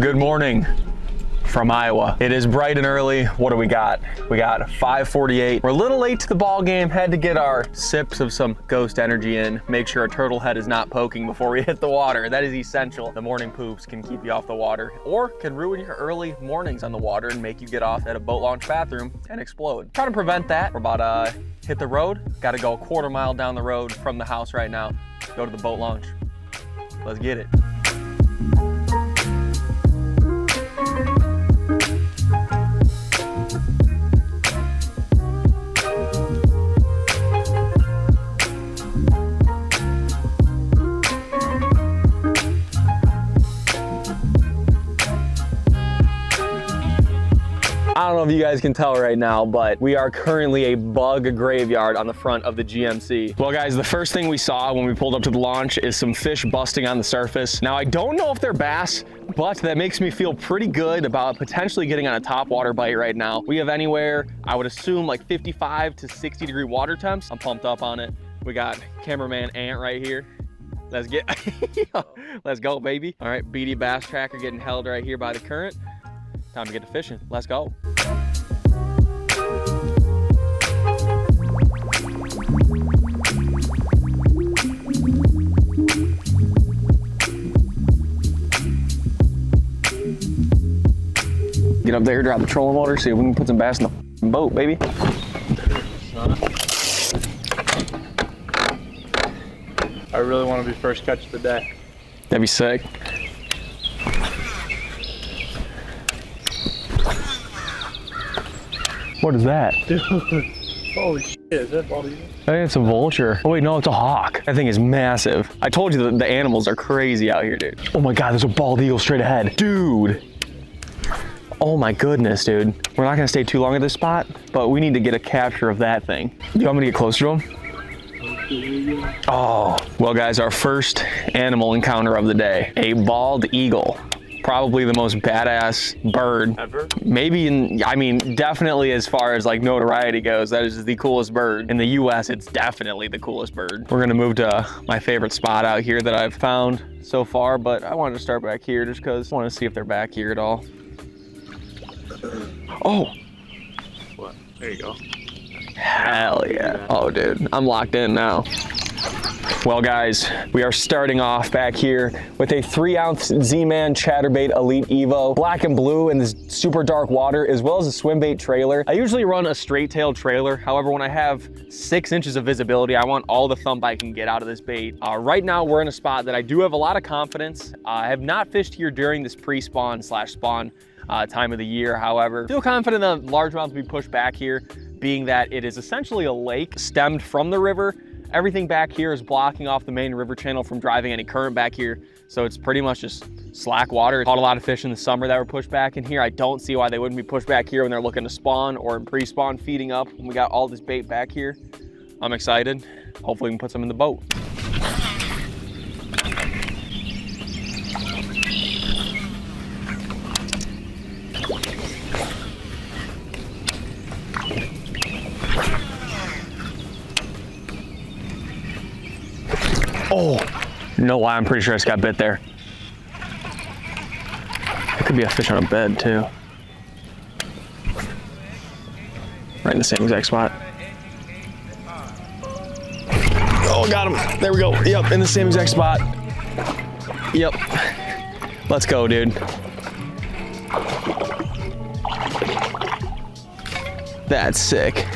Good morning from Iowa. It is bright and early. What do we got? We got 5:48. We're a little late to the ball game. Had to get our sips of some Ghost Energy in. Make sure our turtle head is not poking before we hit the water. That is essential. The morning poops can keep you off the water or can ruin your early mornings on the water and make you get off at a boat launch bathroom and explode. Trying to prevent that. We're about to hit the road. Got to go a quarter mile down the road from the house right now. Go to the boat launch. Let's get it. I don't know if you guys can tell right now, but we are currently a bug graveyard on the front of the GMC. Well guys, the first thing we saw when we pulled up to the launch is some fish busting on the surface. Now I don't know if they're bass, but that makes me feel pretty good about potentially getting on a top water bite right now. We have anywhere, I would assume like 55 to 60 degree water temps. I'm pumped up on it. We got cameraman Ant right here. Let's get, let's go baby. All right, BD bass tracker getting held right here by the current. Time to get to fishing. Let's go. Get up there, drop the trolling motor, see if we can put some bass in the boat, baby. I really want to be first catch of the day. That'd be sick. What is that? Dude, holy shit, is that bald eagle? I think it's a vulture. Oh wait, no, it's a hawk. That thing is massive. I told you that the animals are crazy out here, dude. Oh my God, there's a bald eagle straight ahead. Dude. Oh my goodness, dude. We're not gonna stay too long at this spot, but we need to get a capture of that thing. You want me to get closer to him? Oh, well guys, our first animal encounter of the day, a bald eagle. Probably the most badass bird ever. Maybe I mean, definitely as far as like notoriety goes, that is the coolest bird. In the US, it's definitely the coolest bird. We're gonna move to my favorite spot out here that I've found so far, but I wanted to start back here just because I want to see if they're back here at all. Oh! What? There you go. Hell yeah. Oh dude, I'm locked in now. Well guys, we are starting off back here with a 3-ounce Z-Man Chatterbait Elite Evo, black and blue in this super dark water, as well as a swim bait trailer. I usually run a straight tail trailer. However, when I have 6 inches of visibility, I want all the thump I can get out of this bait. Right now, we're in a spot that I do have a lot of confidence. I have not fished here during this pre-spawn / spawn time of the year. However, feel confident that largemouth will be pushed back here, being that it is essentially a lake stemmed from the river. Everything back here is blocking off the main river channel from driving any current back here. So it's pretty much just slack water. Caught a lot of fish in the summer that were pushed back in here. I don't see why they wouldn't be pushed back here when they're looking to spawn or in pre-spawn feeding up. And we got all this bait back here. I'm excited. Hopefully we can put some in the boat. Oh, no lie, I'm pretty sure I just got bit there. It could be a fish on a bed too. Right in the same exact spot. Oh, got him. There we go. Yep, in the same exact spot. Yep. Let's go, dude. That's sick.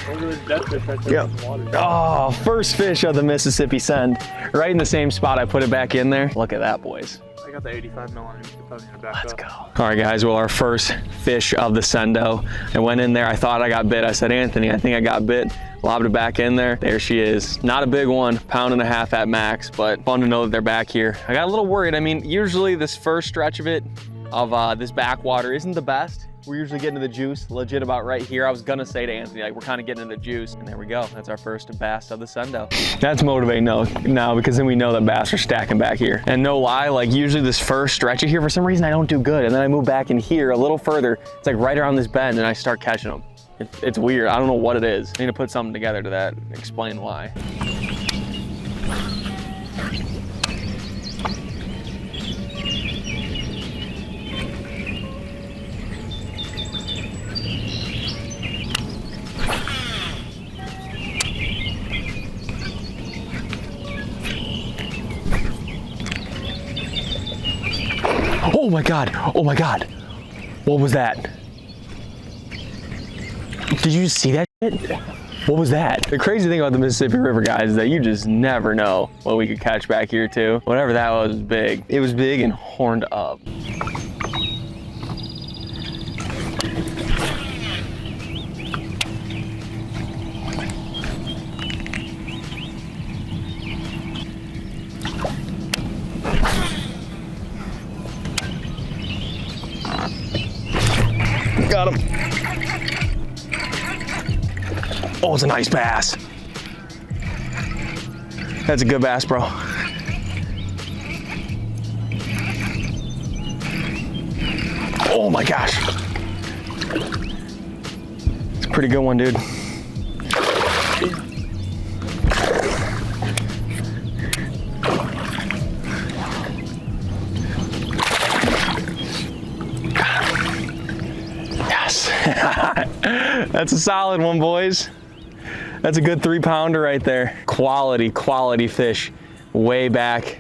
Yep. Oh, first fish of the Mississippi Send. Right in the same spot I put it back in there. Look at that, boys. I got the 85 millimeter. Let's go. All right, guys. Well, our first fish of the Sendo. I went in there. I thought I got bit. I said, Anthony, I think I got bit. Lobbed it back in there. There she is. Not a big one, 1.5 pounds at max, but fun to know that they're back here. I got a little worried. I mean, usually this first stretch of it, of this backwater isn't the best. We're usually getting to the juice legit about right here. I was gonna say to Anthony, like, we're kind of getting into the juice, and there we go. That's our first bass of the Sendo. That's motivating now, because then we know that bass are stacking back here. And no lie, like usually this first stretch of here, for some reason I don't do good. And then I move back in here a little further. It's like right around this bend and I start catching them. It's weird. I don't know what it is. I need to put something together to that, explain why. Oh my God, oh my God. What was that? Did you see that shit? What was that? The crazy thing about the Mississippi River, guys, is that you just never know what we could catch back here too. Whatever that was big. It was big and horned up. Got him. Oh, it's a nice bass. That's a good bass, bro. Oh my gosh. It's a pretty good one, dude. Yes. That's a solid one, boys. That's a good 3-pounder right there. Quality fish way back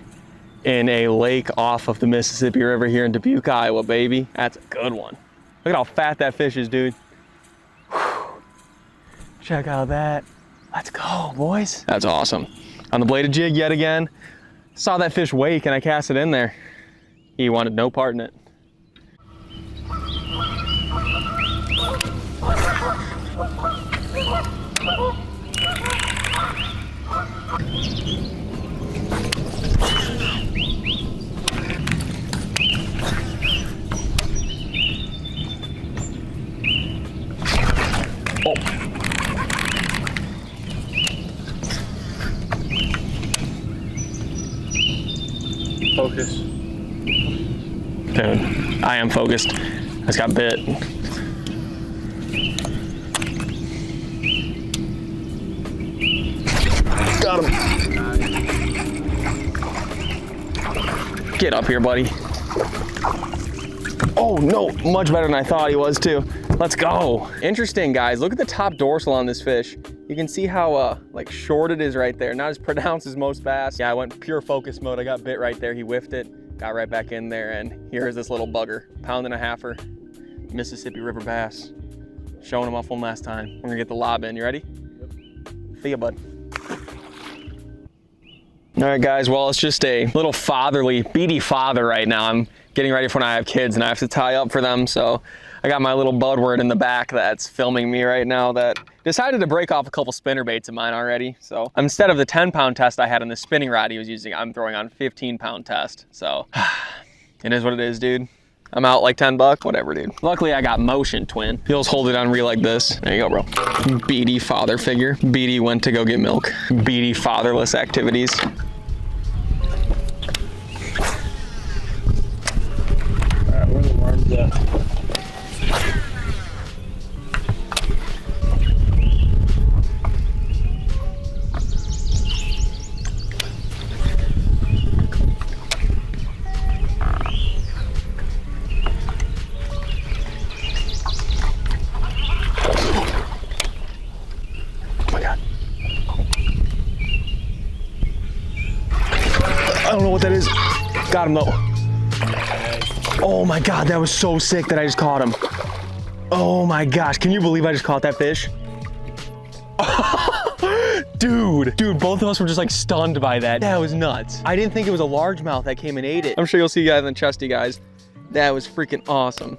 in a lake off of the Mississippi River here in Dubuque, Iowa, baby. That's a good one. Look at how fat that fish is, dude. Whew. Check out that. Let's go, boys. That's awesome. On the bladed jig yet again. Saw that fish wake and I cast it in there. He wanted no part in it. Oh. Focus. Dude, I am focused. I just got bit. Got him. Get up here, buddy. Oh no, much better than I thought he was too. Let's go. Interesting, guys. Look at the top dorsal on this fish. You can see how like short it is right there. Not as pronounced as most bass. Yeah, I went pure focus mode. I got bit right there. He whiffed it, got right back in there, and here's this little bugger, 1.5-pounder, Mississippi River bass. Showing him off one last time. We're gonna get the lob in. You ready? Yep. See ya, bud. All right, guys, well, it's just a little fatherly, BD father right now. I'm getting ready for when I have kids and I have to tie up for them. So I got my little budward in the back that's filming me right now that decided to break off a couple spinner baits of mine already. So instead of the 10-pound test I had on the spinning rod he was using, I'm throwing on 15-pound test. So it is what it is, dude. I'm out like 10 bucks, whatever, dude. Luckily, I got motion twin. He'll just hold it on reel like this. There you go, bro. BD father figure. BD went to go get milk. BD fatherless activities. All right, where are the worms at? I don't know what that is. Got him though. Oh my God, that was so sick that I just caught him. Oh my gosh, can you believe I just caught that fish? Dude, both of us were just like stunned by that. That was nuts. I didn't think it was a largemouth that came and ate it. I'm sure you'll see guys in the chesty, guys. That was freaking awesome.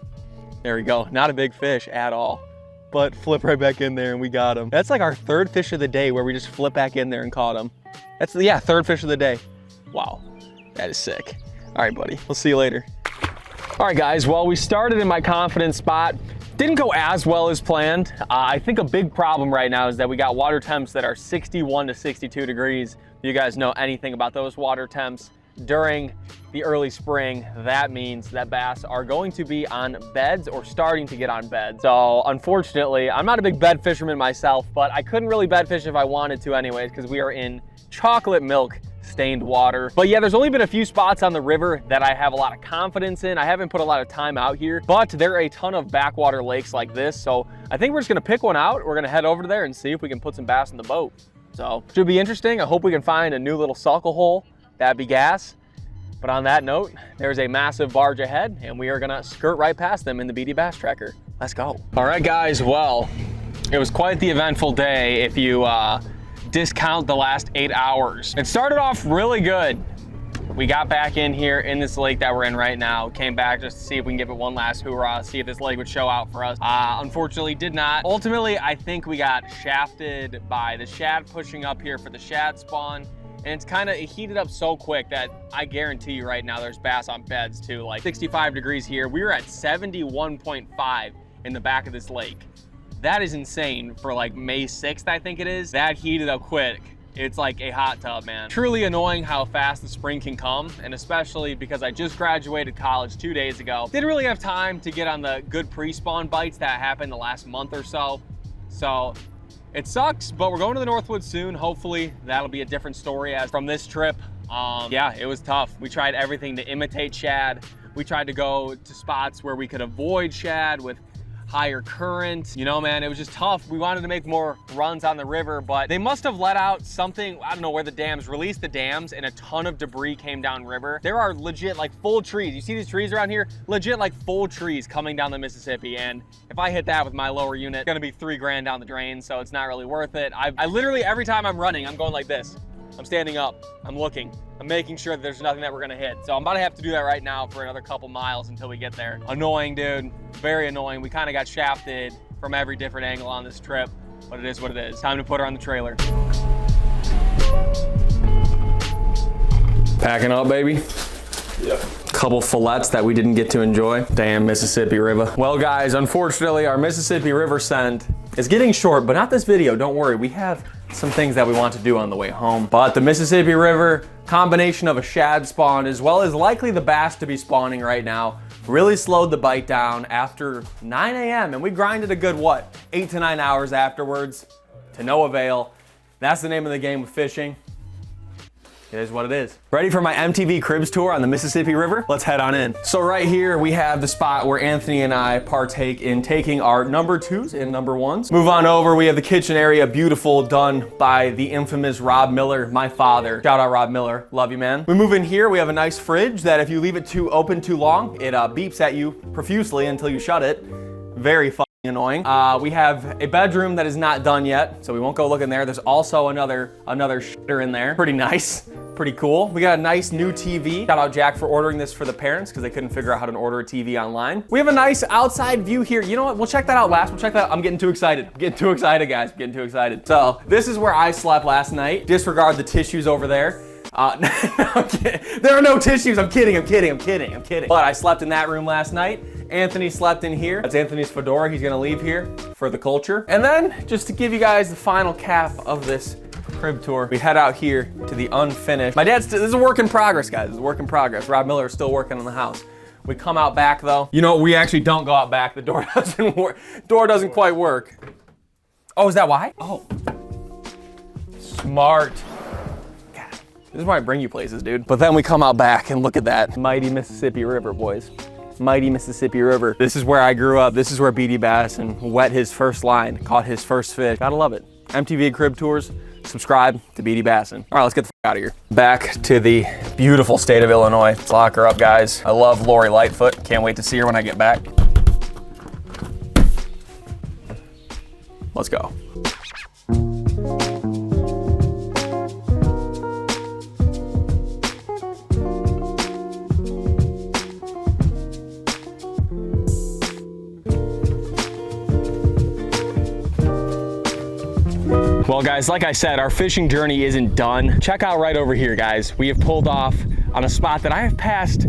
There we go. Not a big fish at all, but flip right back in there and we got him. That's like our third fish of the day where we just flip back in there and caught him. That's, yeah, third fish of the day. Wow, that is sick. All right, buddy, we'll see you later. All right, guys, well, we started in my confidence spot. Didn't go as well as planned. I think a big problem right now is that we got water temps that are 61 to 62 degrees. If you guys know anything about those water temps during the early spring, that means that bass are going to be on beds or starting to get on beds. So unfortunately, I'm not a big bed fisherman myself, but I couldn't really bed fish if I wanted to anyways, because we are in chocolate milk stained water. But yeah, there's only been a few spots on the river that I have a lot of confidence in. I haven't put a lot of time out here, but there are a ton of backwater lakes like this. So I think we're just gonna pick one out. We're gonna head over there and see if we can put some bass in the boat. So should be interesting. I hope we can find a new little suckle hole. That'd be gas. But on that note, there's a massive barge ahead and we are gonna skirt right past them in the BD Bass Tracker. Let's go. All right guys, well, it was quite the eventful day if you discount the last 8 hours. It started off really good. We got back in here in this lake that we're in right now, came back just to see if we can give it one last hoorah, see if this lake would show out for us. Unfortunately did not. Ultimately, I think we got shafted by the shad pushing up here for the shad spawn. And it heated up so quick that I guarantee you right now there's bass on beds too. Like 65 degrees here. We were at 71.5 in the back of this lake. That is insane for like May 6th, I think it is. That heated up quick. It's like a hot tub, man. Truly annoying how fast the spring can come, and especially because I just graduated college 2 days ago. Didn't really have time to get on the good pre-spawn bites that happened the last month or so. So it sucks, but we're going to the Northwoods soon. Hopefully that'll be a different story as from this trip. Yeah, it was tough. We tried everything to imitate shad. We tried to go to spots where we could avoid shad with higher current. You know, man, it was just tough. We wanted to make more runs on the river, but they must have let out something, I don't know where the dams, released the dams and a ton of debris came down river. There are legit like full trees. You see these trees around here? Legit like full trees coming down the Mississippi. And if I hit that with my lower unit, it's gonna be $3 grand down the drain. So it's not really worth it. I literally, every time I'm running, I'm going like this. I'm standing up, I'm looking, I'm making sure that there's nothing that we're gonna hit. So I'm about to have to do that right now for another couple miles until we get there. Annoying, dude, very annoying. We kind of got shafted from every different angle on this trip, but it is what it is. Time to put her on the trailer. Packing up, baby. Yeah. Couple fillets that we didn't get to enjoy. Damn Mississippi River. Well guys, unfortunately our Mississippi River send is getting short, but not this video, don't worry. We have some things that we want to do on the way home. But the Mississippi River, combination of a shad spawn as well as likely the bass to be spawning right now, really slowed the bite down after 9 a.m. and we grinded a good, what, 8 to 9 hours afterwards to no avail. That's the name of the game with fishing. It is what it is. Ready for my MTV Cribs tour on the Mississippi River? Let's head on in. So right here we have the spot where Anthony and I partake in taking our number 2s and number 1s. Move on over, we have the kitchen area, beautiful, done by the infamous Rob Miller, my father. Shout out Rob Miller, love you man. We move in here, we have a nice fridge that if you leave it too open too long, it beeps at you profusely until you shut it. Very fun. Annoying. We have a bedroom that is not done yet, so we won't go look in there. There's also another shitter in there. Pretty nice, pretty cool. We got a nice new TV. Shout out Jack for ordering this for the parents because they couldn't figure out how to order a TV online. We have a nice outside view here. You know what? We'll check that out last. We'll check that out. I'm getting too excited. I'm getting too excited, guys. I'm getting too excited. So this is where I slept last night. Disregard the tissues over there. No, I'm kidding. There are no tissues. I'm kidding. But I slept in that room last night. Anthony slept in here. That's Anthony's fedora. He's gonna leave here for the culture. And then, just to give you guys the final cap of this crib tour, we head out here to the unfinished. My dad's, this is a work in progress, guys. It's a work in progress. Rob Miller is still working on the house. We come out back though. You know, we actually don't go out back. The door doesn't work. Door doesn't quite work. Oh, is that why? Oh, smart. God, this is why I bring you places, dude. But then we come out back and look at that mighty Mississippi River, boys. Mighty Mississippi River. This is where I grew up. This is where BDBassin wet his first line, caught his first fish. Gotta love it. MTV Crib Tours, subscribe to BDBassin. All right, let's get the f out of here. Back to the beautiful state of Illinois. Let's lock her up, guys. I love Lori Lightfoot. Can't wait to see her when I get back. Let's go. Well guys, like I said, our fishing journey isn't done. Check out right over here, guys. We have pulled off on a spot that I have passed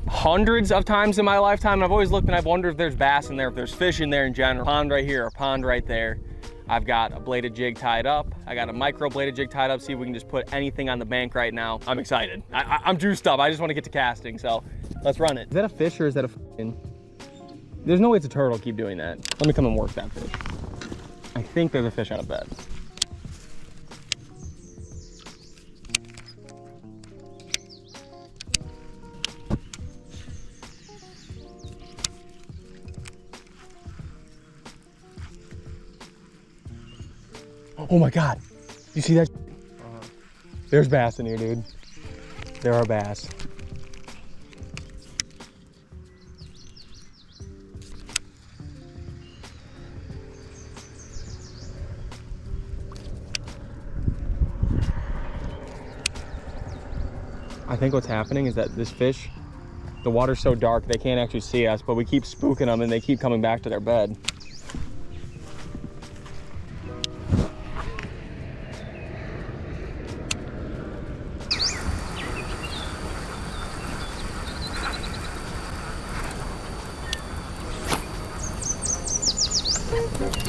hundreds of times in my lifetime. And I've always looked and I've wondered if there's bass in there, if there's fish in there in general. Pond right here, a pond right there. I've got a bladed jig tied up. I got a micro bladed jig tied up. See if we can just put anything on the bank right now. I'm excited. I'm juiced up. I just want to get to casting, so let's run it. Is that a fish or is that a fucking... There's no way it's a turtle. Keep doing that. Let me come and work that fish. I think there's a fish on a bed. Oh my God, you see that? There's bass in here, dude. There are bass. I think what's happening is that this fish, the water's so dark they can't actually see us, but we keep spooking them and they keep coming back to their bed.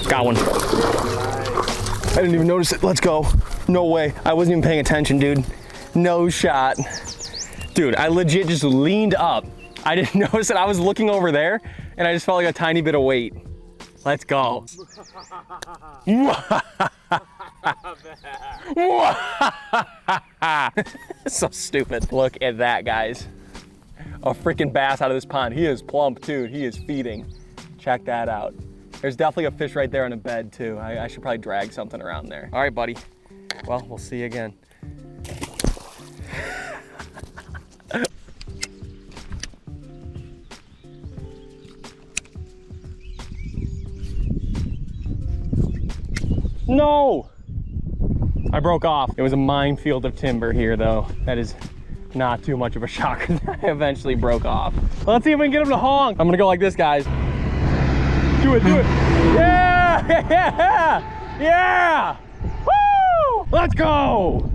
Got one. I didn't even notice it. Let's go. No way. I wasn't even paying attention, dude. No shot. Dude, I legit just leaned up. I didn't notice it. I was looking over there and I just felt like a tiny bit of weight. Let's go. So stupid. Look at that, guys. A freaking bass out of this pond. He is plump, too. He is feeding. Check that out. There's definitely a fish right there in a bed, too. I should probably drag something around there. All right, buddy. Well, we'll see you again. No! I broke off. It was a minefield of timber here, though. That is not too much of a shocker. I eventually broke off. Let's see if we can get him to honk. I'm gonna go like this, guys. Do it, do it. Yeah! Yeah! Yeah! Woo! Let's go!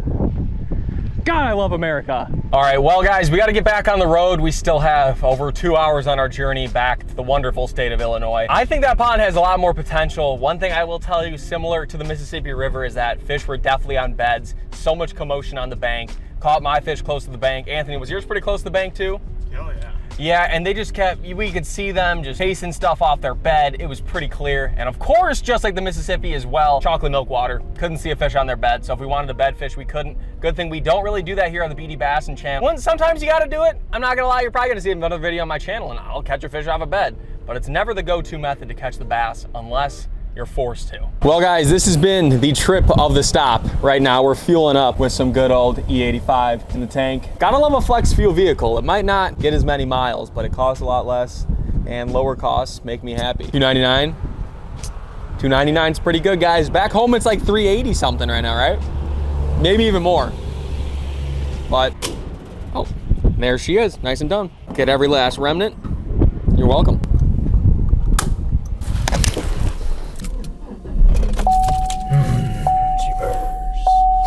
God, I love America. All right, well, guys, we got to get back on the road. We still have over 2 hours on our journey back to the wonderful state of Illinois. I think that pond has a lot more potential. One thing I will tell you, similar to the Mississippi River, is that fish were definitely on beds. So much commotion on the bank. Caught my fish close to the bank. Anthony, was yours pretty close to the bank too? Oh, yeah. Yeah, and they just kept, we could see them just chasing stuff off their bed. It was pretty clear. And of course, just like the Mississippi as well, chocolate milk water. Couldn't see a fish on their bed. So if we wanted to bed fish, we couldn't. Good thing we don't really do that here on the BDBassin channel. Sometimes you gotta do it. I'm not gonna lie, you're probably gonna see another video on my channel and I'll catch a fish off a bed. But it's never the go-to method to catch the bass unless you're forced to. Well, guys, this has been the trip of the stop. Right now, we're fueling up with some good old E85 in the tank. Gotta love a flex fuel vehicle. It might not get as many miles, but it costs a lot less, and lower costs make me happy. $2.99. $2.99 is pretty good, guys. Back home, it's like $3.80 something right now, right? Maybe even more. But, oh, there she is, nice and done. Get every last remnant. You're welcome.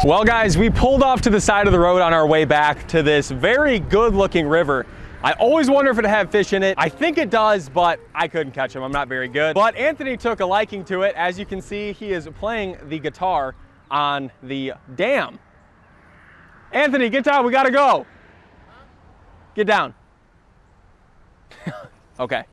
Well, guys, we pulled off to the side of the road on our way back to this very good looking river. I always wonder if it had fish in it. I think it does, but I couldn't catch them. I'm not very good. But Anthony took a liking to it. As you can see, he is playing the guitar on the dam. Anthony, get down, we gotta go. Get down. Okay.